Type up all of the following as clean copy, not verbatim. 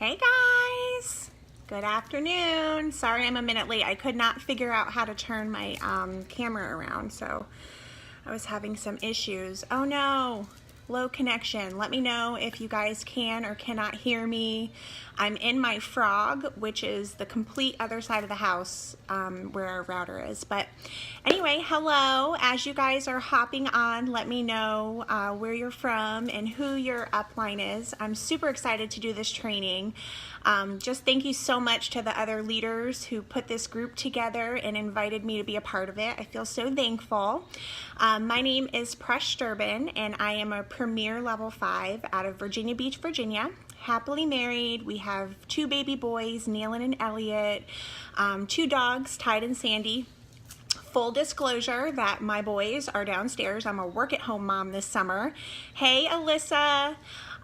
Hey guys, good afternoon. Sorry I'm a minute late. I could not figure out how to turn my camera around, so I was having some issues. Oh no, low connection. Let me know if you guys can or cannot hear me. I'm in my Frog, which is the complete other side of the house where our router is. But anyway, hello. As you guys are hopping on, let me know where you're from and who your upline is. I'm super excited to do this training. Just thank you so much to the other leaders who put this group together and invited me to be a part of it. I feel so thankful. My name is Presh Durbin, and I am a Premier Level 5 out of Virginia Beach, Virginia. Happily married. We have 2 baby boys, Nealon and Elliot, 2 dogs, Tide and Sandy. Full disclosure that my boys are downstairs. I'm a work-at-home mom this summer. Hey, Alyssa.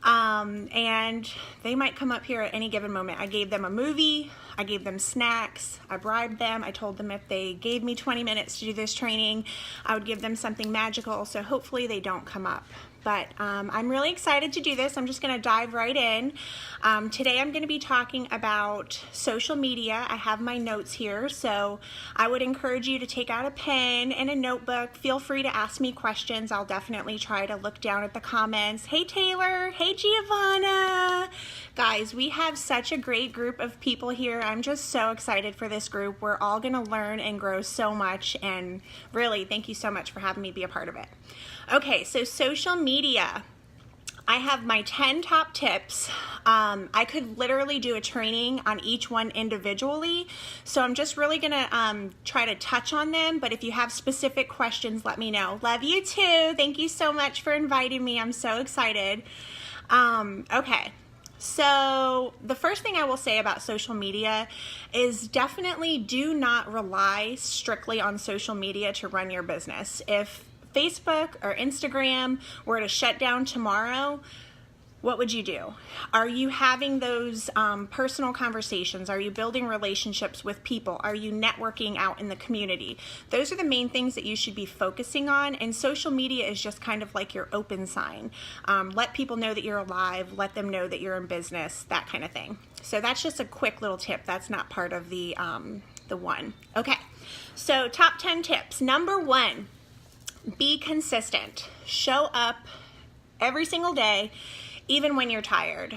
And they might come up here at any given moment. I gave them a movie. I gave them snacks. I bribed them. I told them if they gave me 20 minutes to do this training, I would give them something magical. So hopefully they don't come up. But I'm really excited to do this. I'm just going to dive right in. Today I'm going to be talking about social media. I have my notes here, so I would encourage you to take out a pen and a notebook. Feel free to ask me questions. I'll definitely try to look down at the comments. Hey Taylor, hey Giovanna. Guys, we have such a great group of people here. I'm just so excited for this group. We're all going to learn and grow so much, and really thank you so much for having me be a part of it. Okay, so social media. I have my 10 top tips. I could literally do a training on each one individually, so I'm just really gonna try to touch on them, but if you have specific questions, let me know. Love you too. Thank you so much for inviting me. I'm so excited. Okay. So the first thing I will say about social media is definitely do not rely strictly on social media to run your business. If Facebook or Instagram were to shut down tomorrow, what would you do? Are you having those personal conversations? Are you building relationships with people? Are you networking out in the community? Those are the main things that you should be focusing on, and social media is just kind of like your open sign. Let people know that you're alive, let them know that you're in business, that kind of thing. So that's just a quick little tip. That's not part of the one. Okay, so top 10 tips. Number 1, be consistent. Show up every single day, even when you're tired.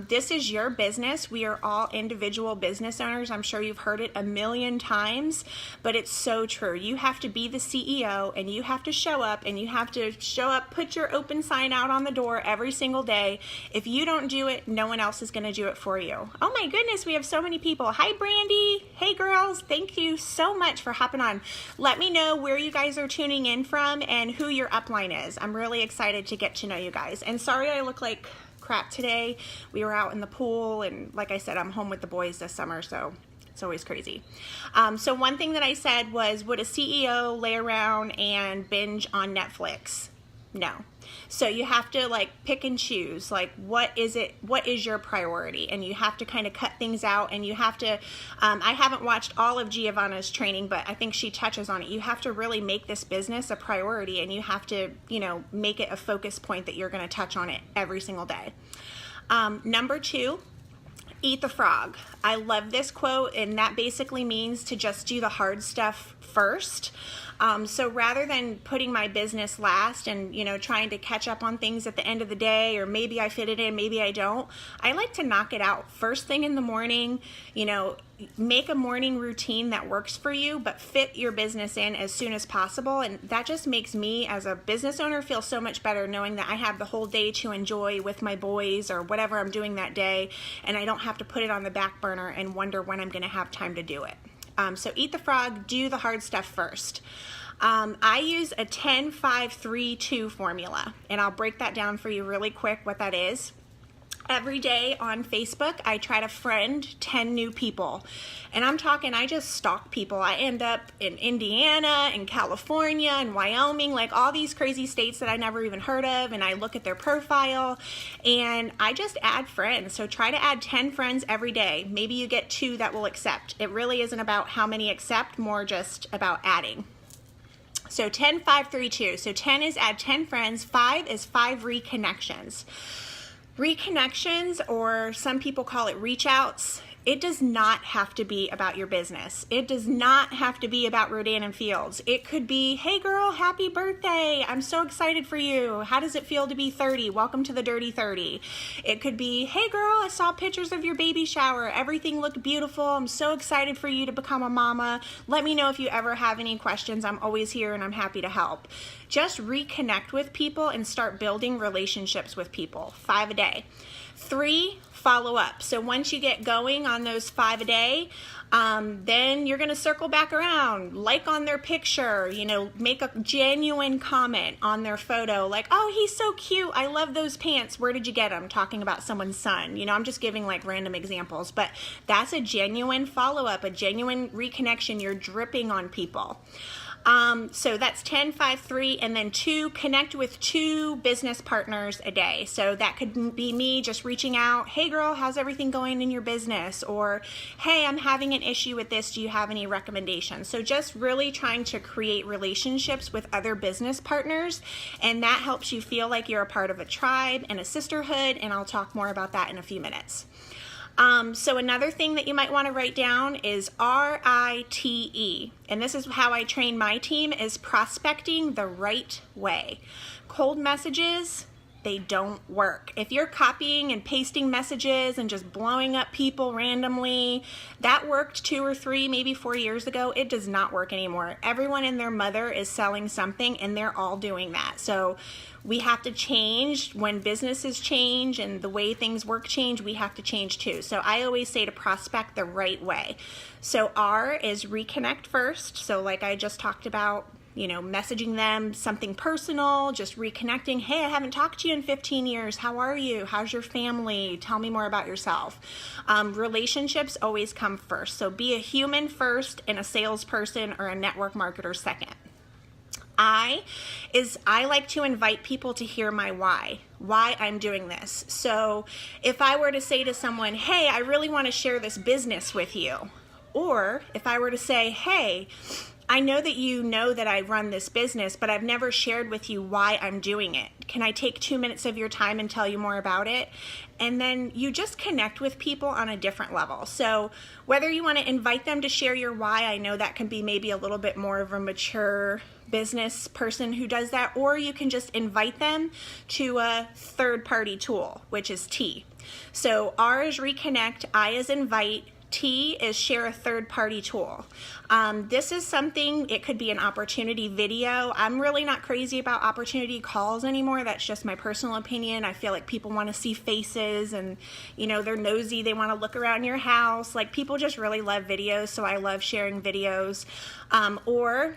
This is your business. We are all individual business owners. I'm sure you've heard it a million times, but it's so true. You have to be the CEO, and you have to show up, and you have to show up, put your open sign out on the door every single day. If you don't do it, no one else is going to do it for you. Oh my goodness, we have so many people. Hi, Brandy. Hey, girls. Thank you so much for hopping on. Let me know where you guys are tuning in from and who your upline is. I'm really excited to get to know you guys. And sorry I look like crap today. We were out in the pool, and like I said, I'm home with the boys this summer, so it's always crazy. So one thing that I said was, would a CEO lay around and binge on Netflix? No. So you have to like pick and choose, like what is your priority, and you have to kind of cut things out, and you have to, I haven't watched all of Giovanna's training, but I think she touches on it. You have to really make this business a priority, and you have to, make it a focus point that you're going to touch on it every single day. Number 2, eat the frog. I love this quote, and that basically means to just do the hard stuff first. So rather than putting my business last and, trying to catch up on things at the end of the day, or maybe I fit it in, maybe I don't, I like to knock it out first thing in the morning. Make a morning routine that works for you, but fit your business in as soon as possible. And that just makes me as a business owner feel so much better, knowing that I have the whole day to enjoy with my boys or whatever I'm doing that day, and I don't have to put it on the back burner and wonder when I'm going to have time to do it. So eat the frog, do the hard stuff first. I use a 10-5-3-2 formula, and I'll break that down for you really quick what that is. Every day on Facebook, I try to friend 10 new people. And I'm talking, I just stalk people. I end up in Indiana, in California, in Wyoming, like all these crazy states that I never even heard of, and I look at their profile, and I just add friends. So try to add 10 friends every day. Maybe you get 2 that will accept. It really isn't about how many accept, more just about adding. So 10-5-3-2. So 10 is add 10 friends, 5 is 5 reconnections. Reconnections, or some people call it reach outs, it does not have to be about your business. It does not have to be about Rodan and Fields. It could be, hey girl, happy birthday. I'm so excited for you. How does it feel to be 30? Welcome to the Dirty 30. It could be, hey girl, I saw pictures of your baby shower. Everything looked beautiful. I'm so excited for you to become a mama. Let me know if you ever have any questions. I'm always here and I'm happy to help. Just reconnect with people and start building relationships with people. 5 a day. 3, follow up. So once you get going on those 5 a day, then you're going to circle back around, like on their picture, you know, make a genuine comment on their photo, like, oh, he's so cute. I love those pants. Where did you get them? Talking about someone's son. You know, I'm just giving like random examples, but that's a genuine follow-up, a genuine reconnection. You're dripping on people. So that's 10, 5, 3, and then 2, connect with 2 business partners a day. So that could be me just reaching out, hey girl, how's everything going in your business? Or, hey, I'm having an issue with this. Do you have any recommendations? So just really trying to create relationships with other business partners, and that helps you feel like you're a part of a tribe and a sisterhood, and I'll talk more about that in a few minutes. So another thing that you might want to write down is RITE, and this is how I train my team, is prospecting the right way. Cold messages, they don't work. If you're copying and pasting messages and just blowing up people randomly, that worked 2 or 3, maybe 4 years ago. It does not work anymore. Everyone and their mother is selling something, and they're all doing that. So we have to change. When businesses change and the way things work change, we have to change too. So I always say to prospect the right way. So R is reconnect first. So like I just talked about, you know, messaging them something personal, just reconnecting. Hey, I haven't talked to you in 15 years. How are you? How's your family? Tell me more about yourself. Relationships always come first. So be a human first and a salesperson or a network marketer second. I like to invite people to hear my why I'm doing this. So if I were to say to someone, hey, I really want to share this business with you. Or if I were to say, hey, I know that you know that I run this business, but I've never shared with you why I'm doing it. Can I take 2 minutes of your time and tell you more about it? And then you just connect with people on a different level. So whether you want to invite them to share your why, I know that can be maybe a little bit more of a mature business person who does that, or you can just invite them to a third-party tool, which is T. So R is reconnect, I is invite, T is share a third-party tool. This is something, it could be an opportunity video. I'm really not crazy about opportunity calls anymore. That's just my personal opinion. I feel like people want to see faces and, you know, they're nosy. They want to look around your house. Like, people just really love videos, so I love sharing videos. Or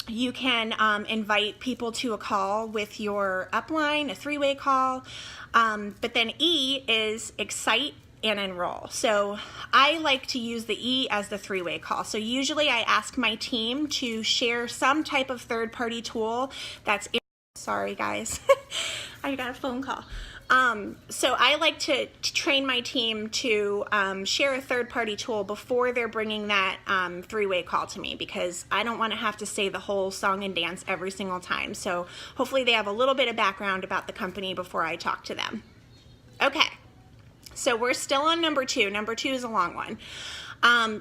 you can invite people to a call with your upline, a 3-way call. But then E is excite and enroll. So I like to use the E as the 3-way call. So usually I ask my team to share some type of third-party tool that's sorry guys, I got a phone call. So I like to train my team to share a third-party tool before they're bringing that 3-way call to me, because I don't want to have to say the whole song and dance every single time. So hopefully they have a little bit of background about the company before I talk to them. Okay. So we're still on number 2. Number 2 is a long one.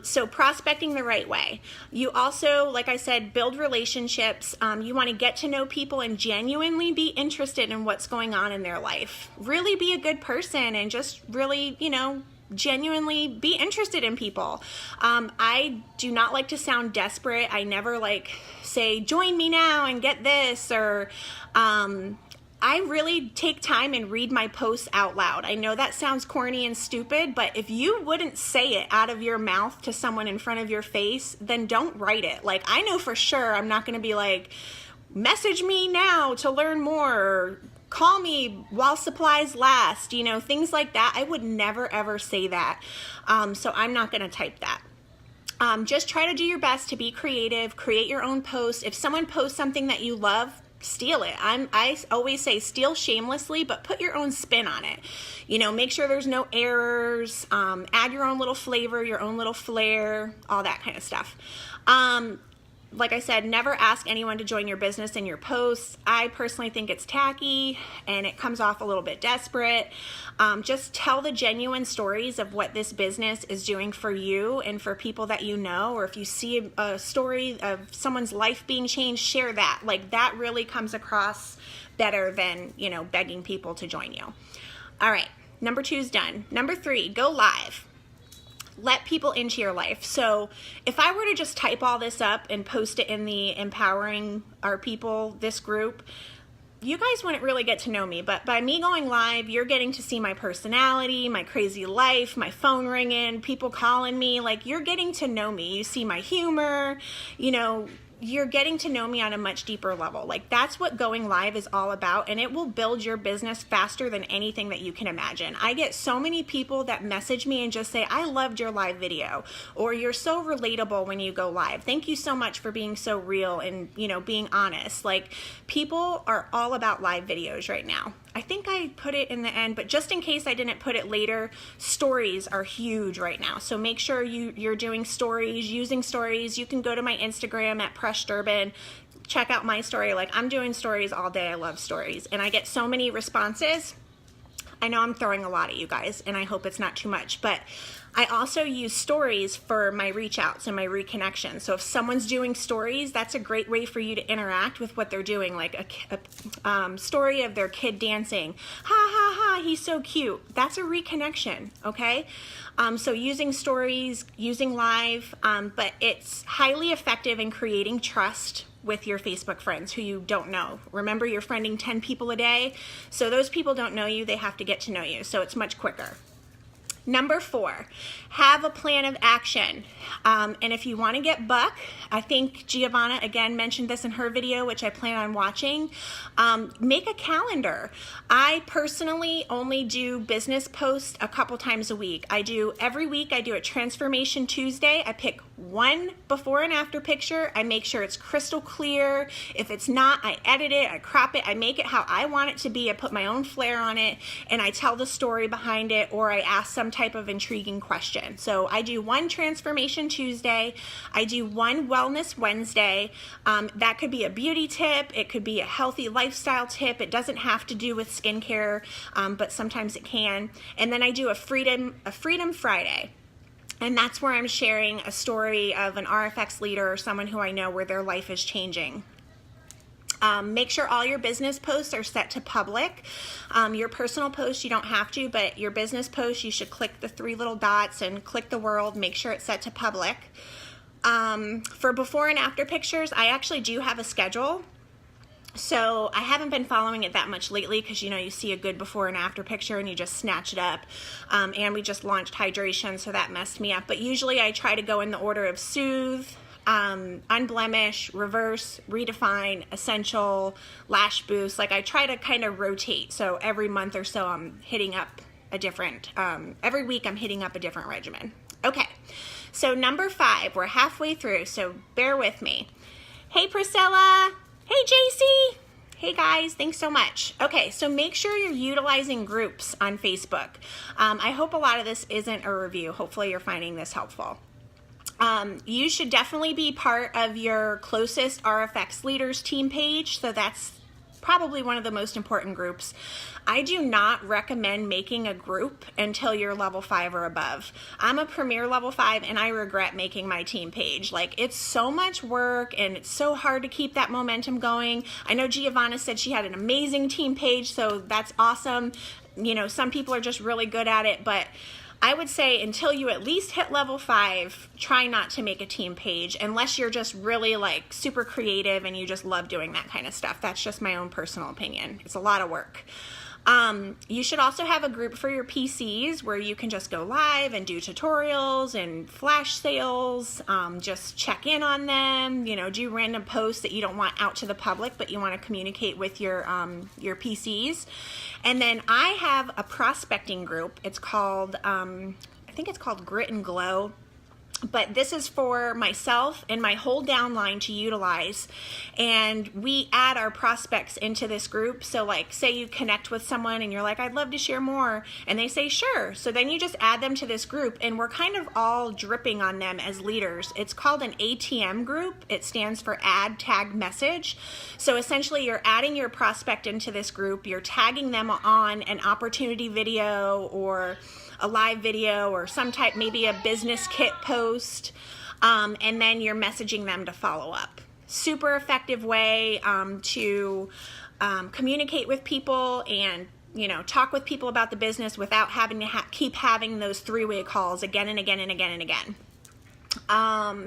So prospecting the right way. You also, like I said, build relationships. You want to get to know people and genuinely be interested in what's going on in their life. Really be a good person and just really, you know, genuinely be interested in people. I do not like to sound desperate. I never like say, join me now and get this, or I really take time and read my posts out loud. I know that sounds corny and stupid, but if you wouldn't say it out of your mouth to someone in front of your face, then don't write it. Like, I know for sure I'm not going to be like, message me now to learn more, or call me while supplies last, you know, things like that. I would never ever say that. So I'm not going to type that. Just try to do your best to be creative, create your own posts. If someone posts something that you love, steal it. I always say steal shamelessly, but put your own spin on it. You know, make sure there's no errors, add your own little flavor, your own little flair, all that kind of stuff. like I said, never ask anyone to join your business in your posts. I personally think it's tacky and it comes off a little bit desperate. Just tell the genuine stories of what this business is doing for you and for people that you know, or if you see a story of someone's life being changed, share that. Like, that really comes across better than, you know, begging people to join you. All right, number 2 is done. Number 3, go live. Let people into your life. So if I were to just type all this up and post it in the Empowering Our People, this group, you guys wouldn't really get to know me. But by me going live, you're getting to see my personality, my crazy life, my phone ringing, people calling me. Like, you're getting to know me. You see my humor, you know, you're getting to know me on a much deeper level. Like, that's what going live is all about, and it will build your business faster than anything that you can imagine. I get so many people that message me and just say, I loved your live video, or you're so relatable when you go live. Thank you so much for being so real and, you know, being honest. Like, people are all about live videos right now. I think I put it in the end, but just in case I didn't put it later, stories are huge right now. So make sure you're doing stories, using stories. You can go to my Instagram at Presh Durbin, check out my story. Like, I'm doing stories all day. I love stories. And I get so many responses. I know I'm throwing a lot at you guys, and I hope it's not too much, but I also use stories for my reach outs and my reconnection. So if someone's doing stories, that's a great way for you to interact with what they're doing, like a story of their kid dancing. Ha ha ha, he's so cute. That's a reconnection, okay? So using stories, using live, but it's highly effective in creating trust with your Facebook friends who you don't know. Remember, you're friending 10 people a day, so those people don't know you, they have to get to know you, so it's much quicker. Number 4, have a plan of action. And if you want to get buck, I think Giovanna again mentioned this in her video, which I plan on watching. Make a calendar. I personally only do business posts a couple times a week. Every week I do a Transformation Tuesday. I pick one before and after picture. I make sure it's crystal clear. If it's not, I edit it, I crop it, I make it how I want it to be. I put my own flair on it, and I tell the story behind it, or I ask some type of intriguing question. So I do one Transformation Tuesday. I do one Wellness Wednesday. That could be a beauty tip. It could be a healthy lifestyle tip. It doesn't have to do with skincare, but sometimes it can. And then I do a Freedom Friday. And that's where I'm sharing a story of an RFX leader or someone who I know where their life is changing. Make sure all your business posts are set to public. Your personal posts, you don't have to, but your business posts, you should click the 3 little dots and click the world. Make sure it's set to public. For before and after pictures, I actually do have a schedule. So I haven't been following it that much lately because, you know, you see a good before and after picture and you just snatch it up. And we just launched hydration, so that messed me up. But usually I try to go in the order of soothe, unblemish, reverse, redefine, essential, lash boost. Like, I try to kind of rotate. So every month or so I'm hitting up a different, every week I'm hitting up a different regimen. Okay, so number 5, we're halfway through, so bear with me. Hey Priscilla. Hey JC. Hey guys, thanks so much. Okay, so make sure you're utilizing groups on Facebook. I hope a lot of this isn't a review. Hopefully you're finding this helpful. You should definitely be part of your closest RFX leaders team page. So that's probably one of the most important groups. I do not recommend making a group until you're level 5 or above. I'm a premier level 5 and I regret making my team page. Like, it's so much work and it's so hard to keep that momentum going. I know Giovanna said she had an amazing team page, so that's awesome. You know, some people are just really good at it, but I would say until you at least hit level 5, try not to make a team page unless you're just really like super creative and you just love doing that kind of stuff. That's just my own personal opinion. It's a lot of work. You should also have a group for your PCs where you can just go live and do tutorials and flash sales, just check in on them, you know, do random posts that you don't want out to the public, but you want to communicate with your PCs. And then I have a prospecting group. It's called, I think it's called Grit and Glow. But this is for myself and my whole downline to utilize. And we add our prospects into this group. So like, say you connect with someone and you're like, I'd love to share more. And they say, sure. So then you just add them to this group, and we're kind of all dripping on them as leaders. It's called an ATM group. It stands for Add Tag Message. So essentially you're adding your prospect into this group. You're tagging them on an opportunity video or a live video or some type, maybe a business kit post, and then you're messaging them to follow up. Super effective way to communicate with people and, you know, talk with people about the business without having to keep having those three-way calls again and again and again and again.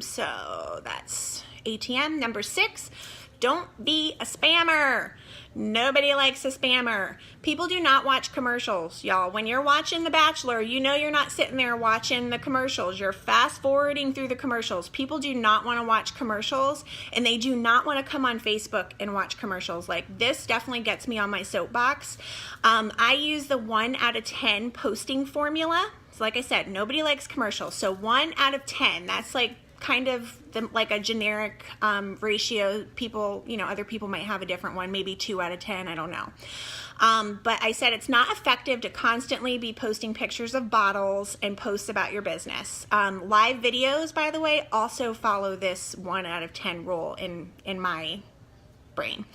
So that's ATM. Number 6, don't be a spammer. Nobody likes a spammer. People do not watch commercials, y'all. When you're watching The Bachelor, you know you're not sitting there watching the commercials. You're fast forwarding through the commercials. People do not want to watch commercials, and they do not want to come on Facebook and watch commercials. Like, this definitely gets me on my soapbox. I use the 1 out of 10 posting formula. So like I said, nobody likes commercials. So 1 out of 10, that's like kind of like a generic ratio. People, you know, other people might have a different one, maybe 2 out of 10, I don't know. But I said it's not effective to constantly be posting pictures of bottles and posts about your business. Live videos, by the way, also follow this 1 out of 10 rule in my brain.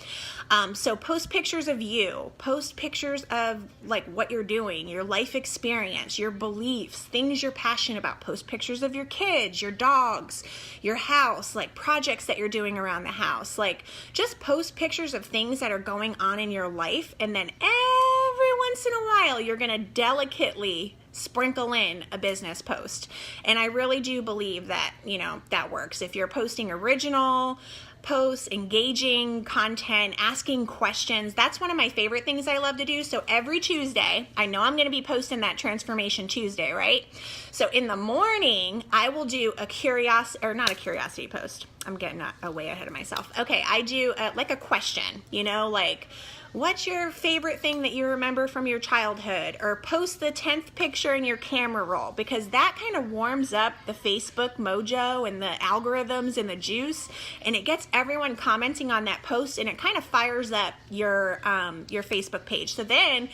So post pictures of you, post pictures of like what you're doing, your life experience, your beliefs, things you're passionate about. Post pictures of your kids, your dogs, your house, like projects that you're doing around the house. Like, just post pictures of things that are going on in your life, and then every once in a while you're gonna delicately sprinkle in a business post. And I really do believe that, you know, that works. If you're posting original posts, engaging content, asking questions, that's one of my favorite things I love to do. So every Tuesday, I know I'm going to be posting that Transformation Tuesday, right? So in the morning, I will do a curiosity post. I'm getting way ahead of myself. Okay, I do like a question, you know, like, what's your favorite thing that you remember from your childhood? Or post the 10th picture in your camera roll, because that kind of warms up the Facebook mojo and the algorithms and the juice, and it gets everyone commenting on that post, and it kind of fires up your Facebook page. So then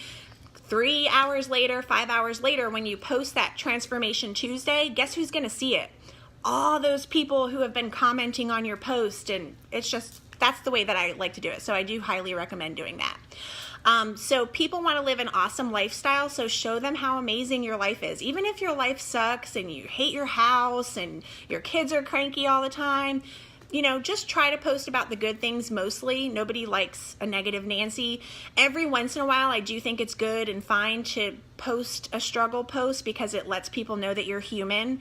3 hours later, 5 hours later, when you post that Transformation Tuesday, guess who's going to see it? All those people who have been commenting on your post, and it's just, that's the way that I like to do it. So I do highly recommend doing that. So people want to live an awesome lifestyle, so show them how amazing your life is. Even if your life sucks and you hate your house and your kids are cranky all the time, you know, just try to post about the good things mostly. Nobody likes a negative Nancy. Every once in a while, I do think it's good and fine to post a struggle post, because it lets people know that you're human.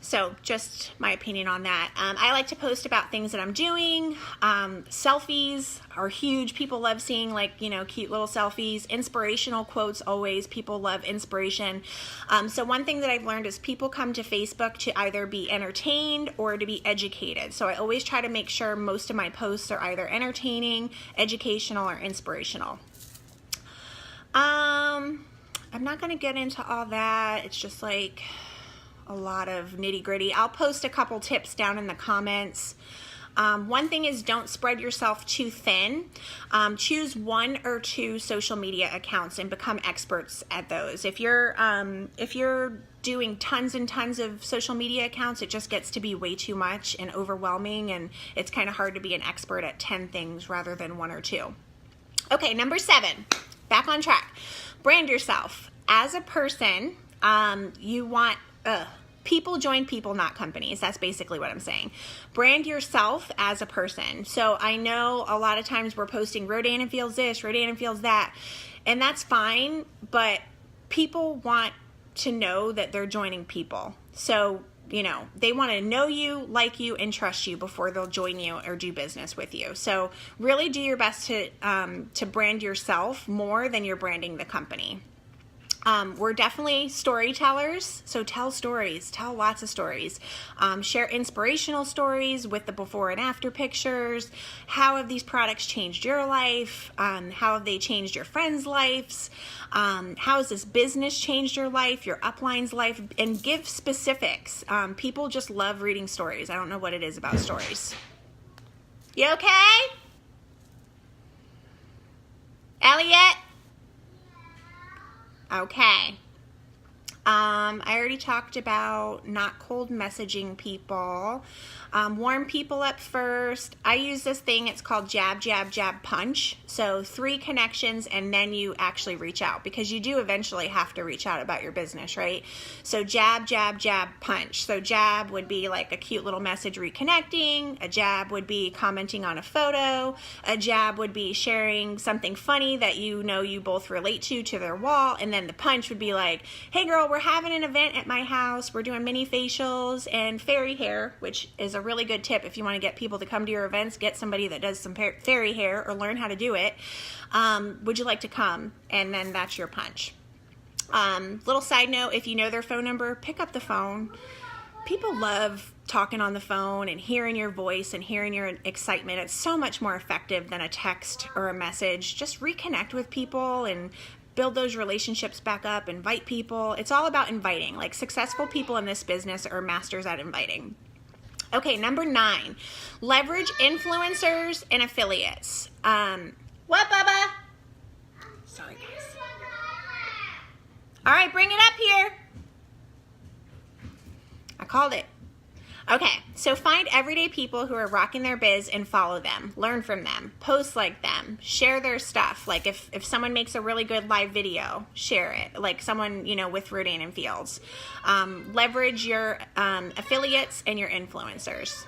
So just my opinion on that. I like to post about things that I'm doing. Selfies are huge. People love seeing, like, you know, cute little selfies. Inspirational quotes, always. People love inspiration. So one thing that I've learned is people come to Facebook to either be entertained or to be educated. So I always try to make sure most of my posts are either entertaining, educational, or inspirational. I'm not going to get into all that. It's just like a lot of nitty-gritty. I'll post a couple tips down in the comments. One thing is, don't spread yourself too thin. Choose 1 or 2 social media accounts and become experts at those. If you're doing tons and tons of social media accounts, it just gets to be way too much and overwhelming, and it's kind of hard to be an expert at 10 things rather than 1 or 2. Okay, number 7, back on track. Brand yourself. As a person, you want people join people, not companies. That's basically what I'm saying. Brand yourself as a person. So I know a lot of times we're posting Rodan feels this, Rodan feels that, and that's fine, but people want to know that they're joining people. So, you know, they want to know you, like you, and trust you before they'll join you or do business with you. So really do your best to brand yourself more than you're branding the company. We're definitely storytellers, so tell stories, tell lots of stories. Share inspirational stories with the before and after pictures. How have these products changed your life? How have they changed your friends' lives? How has this business changed your life, your upline's life? And give specifics. People just love reading stories. I don't know what it is about stories. You okay? Elliot? Okay. I already talked about not cold messaging people. Warm people up first. I use this thing, it's called jab, jab, jab, punch. So 3 connections and then you actually reach out, because you do eventually have to reach out about your business, right? So jab, jab, jab, punch. So jab would be like a cute little message reconnecting. A jab would be commenting on a photo. A jab would be sharing something funny that you know you both relate to their wall. And then the punch would be like, hey girl, we're having an event at my house. We're doing mini facials and fairy hair, which is a really good tip if you want to get people to come to your events. Get somebody that does some fairy hair or learn how to do it. Would you like to come? And then that's your punch. Little side note, if you know their phone number, pick up the phone. People love talking on the phone and hearing your voice and hearing your excitement. It's so much more effective than a text or a message. Just reconnect with people and build those relationships back up, invite people. It's all about inviting. Like, successful people in this business are masters at inviting. Okay, number 9, leverage influencers and affiliates. What, Bubba? Sorry, guys. All right, bring it up here. I called it. Okay, so find everyday people who are rocking their biz and follow them. Learn from them. Post like them. Share their stuff. Like if someone makes a really good live video, share it. Like someone, you know, with Rodan and Fields. Leverage your affiliates and your influencers.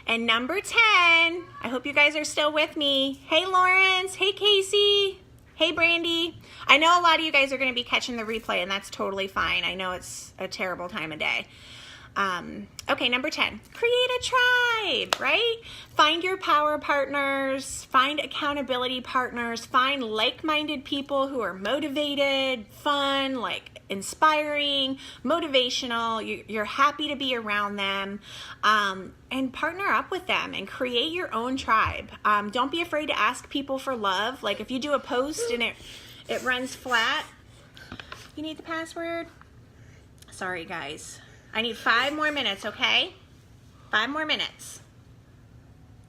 And number 10, I hope you guys are still with me. Hey, Lawrence. Hey, Casey. Hey, Brandy. I know a lot of you guys are going to be catching the replay, and that's totally fine. I know it's a terrible time of day. Okay, number 10, create a tribe, right? Find your power partners, find accountability partners, find like-minded people who are motivated, fun, like inspiring, motivational. You're happy to be around them, and partner up with them and create your own tribe. Don't be afraid to ask people for love. Like if you do a post and it runs flat, you need the password? Sorry, guys. I need 5 more minutes, okay? 5 more minutes.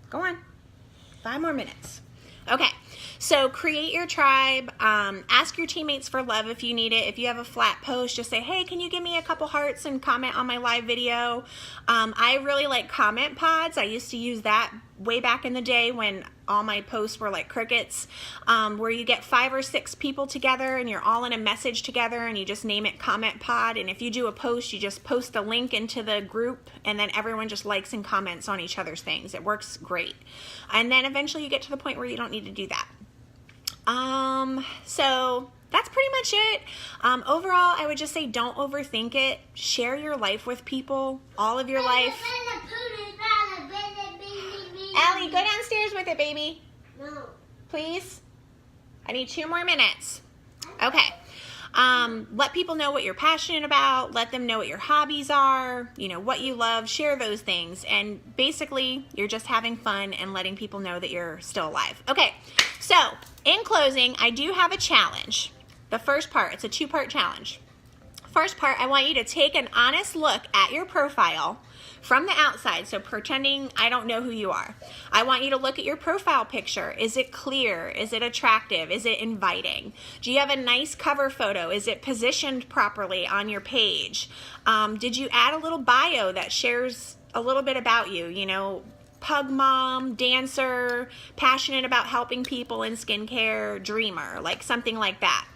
Go on. 5 more minutes. Okay, so create your tribe. Ask your teammates for love if you need it. If you have a flat post, just say, hey, can you give me a couple hearts and comment on my live video? I really like comment pods. I used to use that way back in the day when all my posts were like crickets, where you get 5 or 6 people together and you're all in a message together and you just name it comment pod. And if you do a post, you just post a link into the group and then everyone just likes and comments on each other's things. It works great. And then eventually you get to the point where you don't need to do that. So that's pretty much it. Overall, I would just say don't overthink it. Share your life with people, all of your life. Allie, go downstairs with it, baby. No. Please? I need 2 more minutes. Okay. Let people know what you're passionate about. Let them know what your hobbies are, you know, what you love. Share those things. And basically, you're just having fun and letting people know that you're still alive. Okay. So, in closing, I do have a challenge. The first part, it's a 2-part challenge. First part, I want you to take an honest look at your profile from the outside, so pretending I don't know who you are. I want you to look at your profile picture. Is it clear? Is it attractive? Is it inviting? Do you have a nice cover photo? Is it positioned properly on your page? Did you add a little bio that shares a little bit about you? You know, pug mom, dancer, passionate about helping people in skincare, dreamer, like something like that.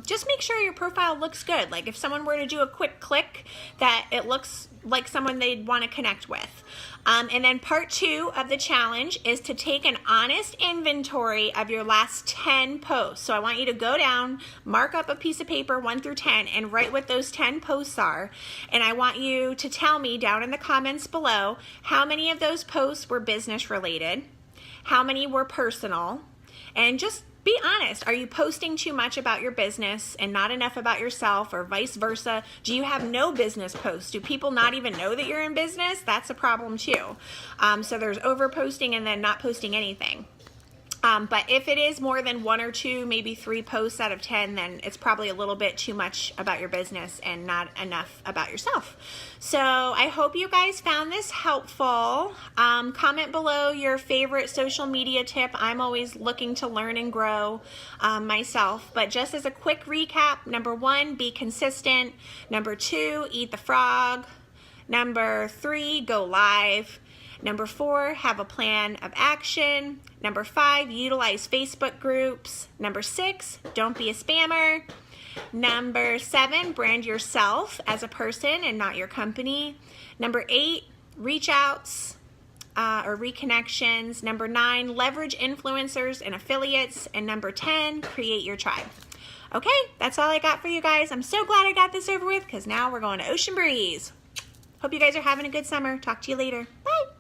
Just make sure your profile looks good. Like if someone were to do a quick click, that it looks like someone they'd want to connect with. And then part 2 of the challenge is to take an honest inventory of your last 10 posts. So I want you to go down, mark up a piece of paper 1 through 10 and write what those 10 posts are. And I want you to tell me down in the comments below how many of those posts were business related, how many were personal, and just Be honest. Are you posting too much about your business and not enough about yourself, or vice versa? Do you have no business posts? Do people not even know that you're in business? That's a problem too. So there's over posting and then not posting anything. But if it is more than 1 or 2, maybe 3 posts out of 10, then it's probably a little bit too much about your business and not enough about yourself. So I hope you guys found this helpful. Comment below your favorite social media tip. I'm always looking to learn and grow myself. But just as a quick recap, number 1, be consistent. Number 2, eat the frog. Number 3, go live. Number 4, have a plan of action. Number 5, utilize Facebook groups. Number 6, don't be a spammer. Number 7, brand yourself as a person and not your company. Number 8, reach outs or reconnections. Number 9, leverage influencers and affiliates. And number 10, create your tribe. Okay, that's all I got for you guys. I'm so glad I got this over with because now we're going to Ocean Breeze. Hope you guys are having a good summer. Talk to you later. Bye.